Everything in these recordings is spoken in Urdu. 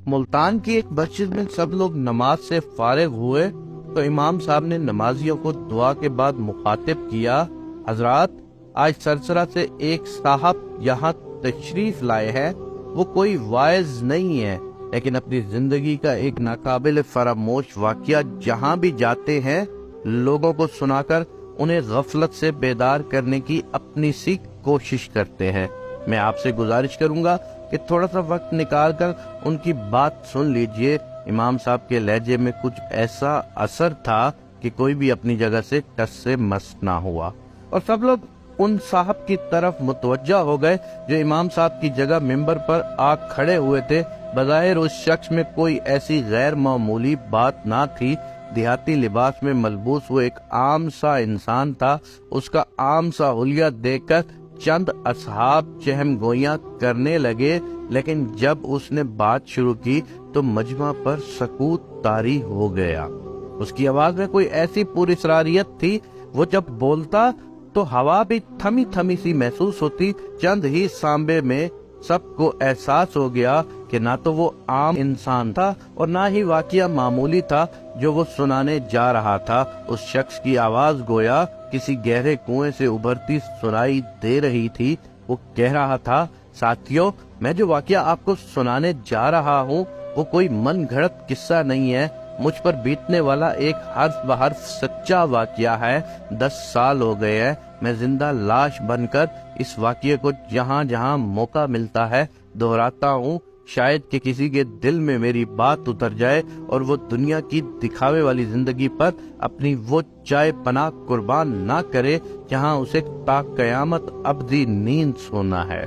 ملتان کی ایک مسجد میں سب لوگ نماز سے فارغ ہوئے تو امام صاحب نے نمازیوں کو دعا کے بعد مخاطب کیا، حضرات آج سرسرہ سے ایک صاحب یہاں تشریف لائے ہیں، وہ کوئی واعظ نہیں ہے لیکن اپنی زندگی کا ایک ناقابل فراموش واقعہ جہاں بھی جاتے ہیں لوگوں کو سنا کر انہیں غفلت سے بیدار کرنے کی اپنی سی کوشش کرتے ہیں۔ میں آپ سے گزارش کروں گا کہ تھوڑا سا وقت نکال کر ان کی بات سن لیجئے۔ امام صاحب کے لہجے میں کچھ ایسا اثر تھا کہ کوئی بھی اپنی جگہ سے ٹس سے مس نہ ہوا، اور سب لوگ ان صاحب کی طرف متوجہ ہو گئے جو امام صاحب کی جگہ ممبر پر آ کھڑے ہوئے تھے۔ بظاہر اس شخص میں کوئی ایسی غیر معمولی بات نہ تھی، دیہاتی لباس میں ملبوس وہ ایک عام سا انسان تھا۔ اس کا عام سا حلیہ دیکھ کر چند اصحاب چہم گوئیاں کرنے لگے، لیکن جب اس نے بات شروع کی تو مجمع پر سکوت طاری ہو گیا۔ اس کی آواز میں کوئی ایسی پراسراریت تھی، وہ جب بولتا تو ہوا بھی تھمی تھمی سی محسوس ہوتی۔ چند ہی سانبے میں سب کو احساس ہو گیا کہ نہ تو وہ عام انسان تھا اور نہ ہی واقعہ معمولی تھا جو وہ سنانے جا رہا تھا۔ اس شخص کی آواز گویا کسی گہرے کنویں سے ابھرتی سنائی دے رہی تھی۔ وہ کہہ رہا تھا، ساتھیو، میں جو واقعہ آپ کو سنانے جا رہا ہوں وہ کوئی من گھڑت قصہ نہیں ہے، مجھ پر بیتنے والا ایک حرف بحرف سچا واقعہ ہے۔ 10 سال ہو گئے ہیں میں زندہ لاش بن کر اس واقعے کو جہاں جہاں موقع ملتا ہے دہراتا ہوں، شاید کہ کسی کے دل میں میری بات اتر جائے اور وہ دنیا کی دکھاوے والی زندگی پر اپنی وہ جائے پناہ قربان نہ کرے جہاں اسے تا قیامت ابدی نیند سونا ہے۔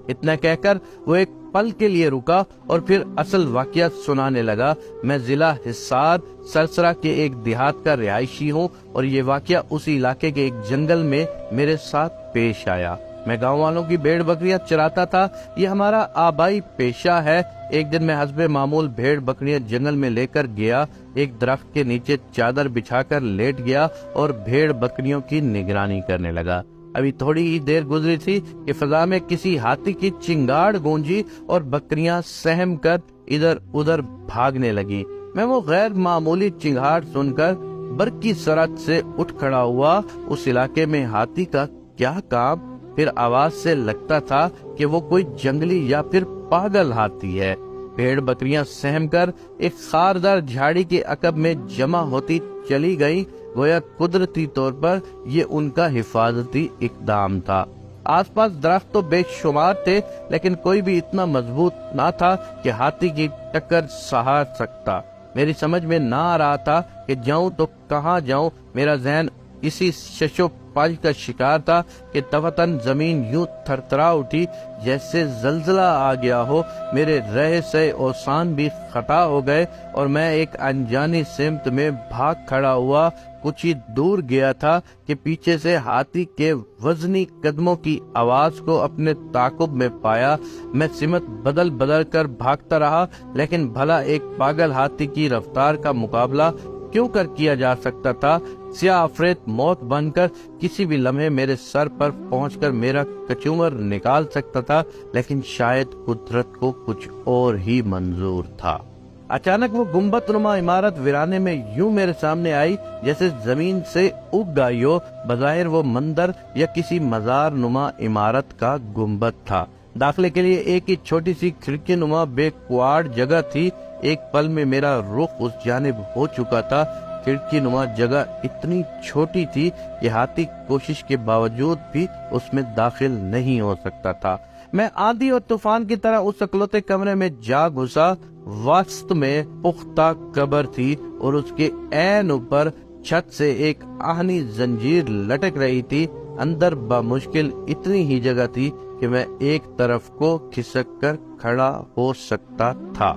اتنا کہہ کر وہ ایک پل کے لیے رکا اور پھر اصل واقعہ سنانے لگا۔ میں ضلع حصار سرسرہ کے ایک دیہات کا رہائشی ہوں اور یہ واقعہ اسی علاقے کے ایک جنگل میں میرے ساتھ پیش آیا۔ میں گاؤں والوں کی بھیڑ بکریاں چراتا تھا، یہ ہمارا آبائی پیشہ ہے۔ ایک دن میں حسب معمول بھیڑ بکریاں جنگل میں لے کر گیا، ایک درخت کے نیچے چادر بچھا کر لیٹ گیا اور بھیڑ بکریوں کی نگرانی کرنے لگا۔ ابھی تھوڑی ہی دیر گزری تھی کہ فضا میں کسی ہاتھی کی چنگاڑ گونجی اور بکریاں سہم کر ادھر ادھر بھاگنے لگی۔ میں وہ غیر معمولی چنگاڑ سن کر برقی سرعت سے اٹھ کھڑا ہوا۔ اس علاقے میں ہاتھی کا کیا کام؟ پھر آواز سے لگتا تھا کہ وہ کوئی جنگلی یا پھر پاگل ہاتھی ہے۔ بھیڑ بکریاں سہم کر ایک خاردار جھاڑی کے عقب میں جمع ہوتی چلی گئیں، گویا قدرتی طور پر یہ ان کا حفاظتی اقدام تھا۔ آس پاس درخت تو بے شمار تھے لیکن کوئی بھی اتنا مضبوط نہ تھا کہ ہاتھی کی ٹکر سہار سکتا۔ میری سمجھ میں نہ آ رہا تھا کہ جاؤں تو کہاں جاؤں۔ میرا ذہن اسی شش و پنج کا شکار تھا کہ دفتن زمین یوں تھرتھرا اٹھی جیسے زلزلہ آ گیا ہو۔ میرے رہ سے اوسان بھی خطا ہو گئے اور میں ایک انجانی سمت میں بھاگ کھڑا ہوا۔ کچھ ہی دور گیا تھا کہ پیچھے سے ہاتھی کے وزنی قدموں کی آواز کو اپنے تعاقب میں پایا۔ میں سمت بدل بدل کر بھاگتا رہا، لیکن بھلا ایک پاگل ہاتھی کی رفتار کا مقابلہ کیوں کر کیا جا سکتا تھا؟ سیاہ افریت موت بن کر کسی بھی لمحے میرے سر پر پہنچ کر میرا کچومر نکال سکتا تھا، لیکن شاید قدرت کو کچھ اور ہی منظور تھا۔ اچانک وہ گنبد نما عمارت ویرانے میں یوں میرے سامنے آئی جیسے زمین سے اگ گئی ہو۔ بظاہر وہ مندر یا کسی مزار نما عمارت کا گنبد تھا۔ داخلے کے لیے ایک ہی چھوٹی سی کھڑکی نما بے کواڑ جگہ تھی۔ ایک پل میں میرا رخ اس جانب ہو چکا تھا۔ کھڑکی نما جگہ اتنی چھوٹی تھی کہ ہاتھی کوشش کے باوجود بھی اس میں داخل نہیں ہو سکتا تھا۔ میں آندھی اور طوفان کی طرح اس اکلوتے کمرے میں جا گھسا۔ وسط میں پختہ قبر تھی اور اس کے عین اوپر چھت سے ایک آہنی زنجیر لٹک رہی تھی۔ اندر بامشکل اتنی ہی جگہ تھی کہ میں ایک طرف کو کھسک کر کھڑا ہو سکتا تھا۔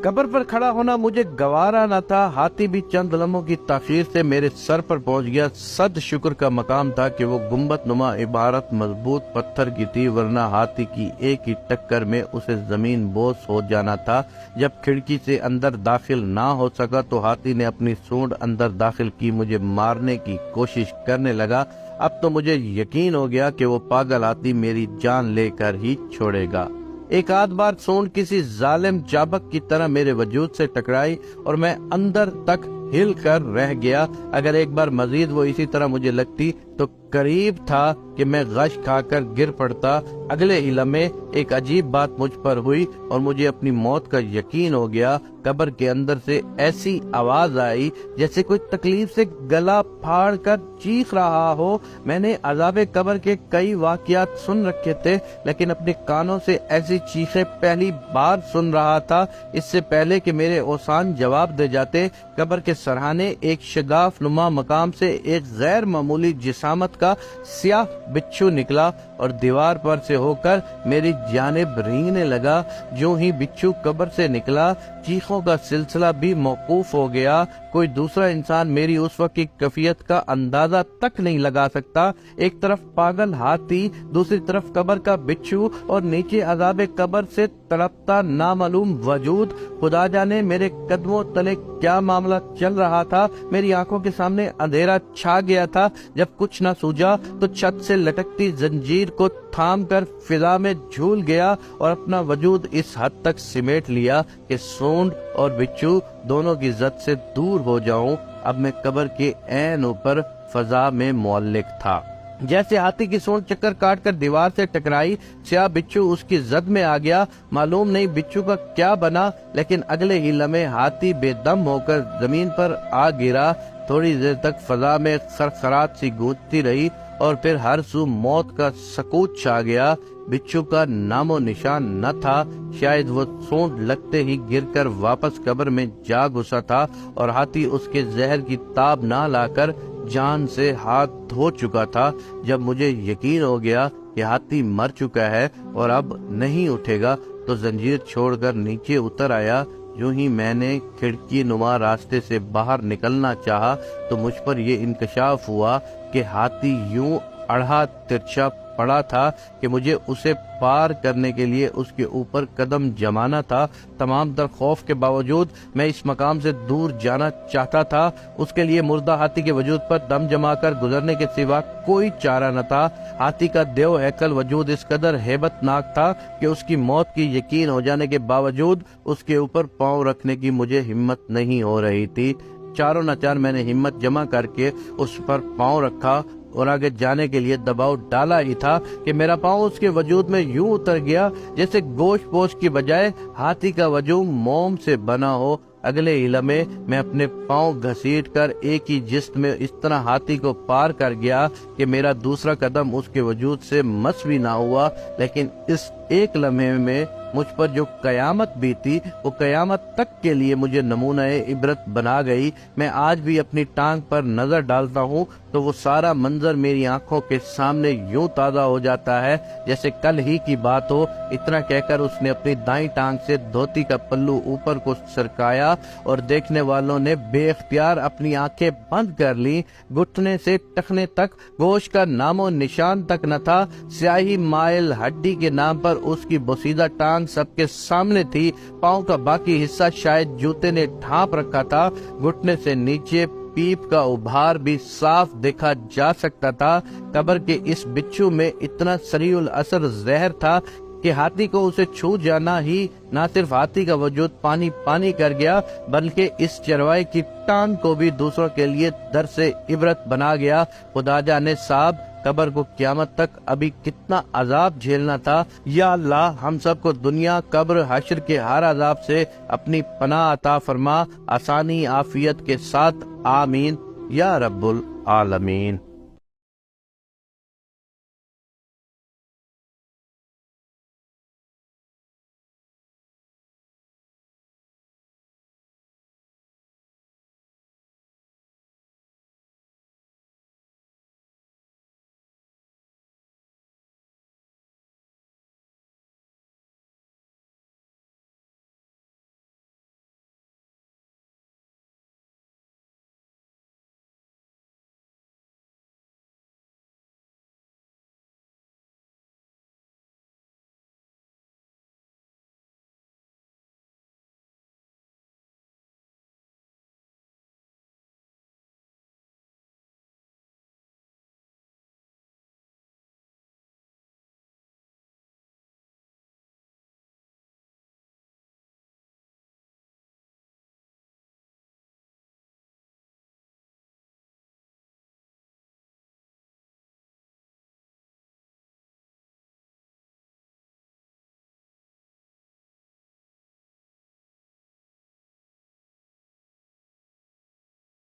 قبر پر کھڑا ہونا مجھے گوارا نہ تھا۔ ہاتھی بھی چند لمحوں کی تاخیر سے میرے سر پر پہنچ گیا۔ صد شکر کا مقام تھا کہ وہ گنبد نما عمارت مضبوط پتھر کی تھی، ورنہ ہاتھی کی ایک ہی ٹکر میں اسے زمین بوس ہو جانا تھا۔ جب کھڑکی سے اندر داخل نہ ہو سکا تو ہاتھی نے اپنی سونڈ اندر داخل کی، مجھے مارنے کی کوشش کرنے لگا۔ اب تو مجھے یقین ہو گیا کہ وہ پاگل ہاتھی میری جان لے کر ہی چھوڑے گا۔ ایک آدھ بار سونڈ کسی ظالم چابک کی طرح میرے وجود سے ٹکرائی اور میں اندر تک ہل کر رہ گیا۔ اگر ایک بار مزید وہ اسی طرح مجھے لگتی تو قریب تھا کہ میں غش کھا کر گر پڑتا۔ اگلے ہی لمحے ایک عجیب بات مجھ پر ہوئی اور مجھے اپنی موت کا یقین ہو گیا۔ قبر کے اندر سے ایسی آواز آئی جیسے کوئی تکلیف سے گلا پھاڑ کر چیخ رہا ہو۔ میں نے عذاب قبر کے کئی واقعات سن رکھے تھے، لیکن اپنے کانوں سے ایسی چیخیں پہلی بار سن رہا تھا۔ اس سے پہلے کہ میرے اوسان جواب دے جاتے، قبر کے سرہانے ایک شگاف نما مقام سے ایک غیر معمولی جسامت کا سیاہ بچھو نکلا اور دیوار پر سے ہو کر میری جانب رینگنے لگا۔ جو ہی بچھو قبر سے نکلا، چیخوں کا سلسلہ بھی موقوف ہو گیا۔ کوئی دوسرا انسان میری اس وقت کی کیفیت کا اندازہ تک نہیں لگا سکتا۔ ایک طرف پاگل ہاتھی، دوسری طرف قبر کا بچھو اور نیچے عذاب قبر سے تڑپتا نامعلوم وجود۔ خدا جانے میرے قدموں تلے کیا معاملہ چل رہا تھا۔ میری آنکھوں کے سامنے اندھیرا چھا گیا تھا۔ جب کچھ نہ سوجا تو چھت سے لٹکتی زنجیر کو تھام کر فضا میں جھول گیا اور اپنا وجود اس حد تک سمیٹ لیا کہ سونڈ اور بچھو دونوں کی زد سے دور ہو جاؤں۔ اب میں قبر کے عین اوپر فضا میں معلق تھا۔ جیسے ہاتھی کی سونڈ چکر کاٹ کر دیوار سے ٹکرائی، سیاہ بچھو اس کی زد میں آ گیا۔ معلوم نہیں بچھو کا کیا بنا، لیکن اگلے ہی لمحے ہاتھی بے دم ہو کر زمین پر آ گرا۔ تھوڑی دیر تک فضا میں خرخرات سی گونجتی رہی اور پھر ہر سو موت کا سکوت چھا گیا۔ بچھو کا نام و نشان نہ تھا۔ شاید وہ سونڈ لگتے ہی گر کر واپس قبر میں جا گھسا تھا اور ہاتھی اس کے زہر کی تاب نہ لا کر جان سے ہاتھ دھو چکا تھا۔ جب مجھے یقین ہو گیا کہ ہاتھی مر چکا ہے اور اب نہیں اٹھے گا تو زنجیر چھوڑ کر نیچے اتر آیا۔ جو ہی میں نے کھڑکی نما راستے سے باہر نکلنا چاہا تو مجھ پر یہ انکشاف ہوا کہ ہاتھی یوں اڑھا ترچھا پڑا تھا کہ مجھے اسے پار کرنے کے لیے اس کے اوپر قدم جمانا تھا۔ تمام تر خوف کے باوجود میں اس مقام سے دور جانا چاہتا تھا۔ اس کے لیے مردہ ہاتھی کے وجود پر دم جما کر گزرنے کے سوا کوئی چارہ نہ تھا۔ ہاتھی کا دیو ہیکل وجود اس قدر ہیبت ناک تھا کہ اس کی موت کی یقین ہو جانے کے باوجود اس کے اوپر پاؤں رکھنے کی مجھے ہمت نہیں ہو رہی تھی۔ چاروں ناچار میں نے ہمت جمع کر کے اس پر پاؤں رکھا اور آگے جانے کے لیے دباؤ ڈالا ہی تھا کہ میرا پاؤں اس کے وجود میں یوں اتر گیا جیسے گوشت پوش کی بجائے ہاتھی کا وجود موم سے بنا ہو۔ اگلے ہی لمحے میں اپنے پاؤں گھسیٹ کر ایک ہی جسم میں اس طرح ہاتھی کو پار کر گیا کہ میرا دوسرا قدم اس کے وجود سے مس بھی نہ ہوا۔ لیکن اس ایک لمحے میں مجھ پر جو قیامت بیتی وہ قیامت تک کے لیے مجھے نمونہ عبرت بنا گئی۔ میں آج بھی اپنی ٹانگ پر نظر ڈالتا ہوں تو وہ سارا منظر میری آنکھوں کے سامنے یوں تازہ ہو جاتا ہے جیسے کل ہی کی بات ہو۔ اتنا کہہ کر اس نے اپنی دائیں ٹانگ سے دھوتی کا پلو اوپر کو سرکایا اور دیکھنے والوں نے بے اختیار اپنی آنکھیں بند کر لی۔ گھٹنے سے ٹخنے تک گوشت کا نام و نشان تک نہ تھا۔ سیاہی مائل ہڈی کے نام پر اس کی بوسیدہ ٹانگ سب کے سامنے تھی۔ پاؤں کا باقی حصہ شاید جوتے نے ڈھانپ رکھا تھا۔ گھٹنے سے نیچے پیپ کا ابھار بھی صاف دیکھا جا سکتا تھا۔ قبر کے اس بچھو میں اتنا سریع الاثر زہر تھا کہ ہاتھی کو اسے چھو جانا ہی نہ صرف ہاتھی کا وجود پانی پانی کر گیا بلکہ اس چرواہے کی ٹانگ کو بھی دوسروں کے لیے درس عبرت بنا گیا۔ خدا جانے صاحب قبر کو قیامت تک ابھی کتنا عذاب جھیلنا تھا۔ یا اللہ ہم سب کو دنیا قبر حشر کے ہر عذاب سے اپنی پناہ عطا فرما، آسانی عافیت کے ساتھ، آمین یا رب العالمین۔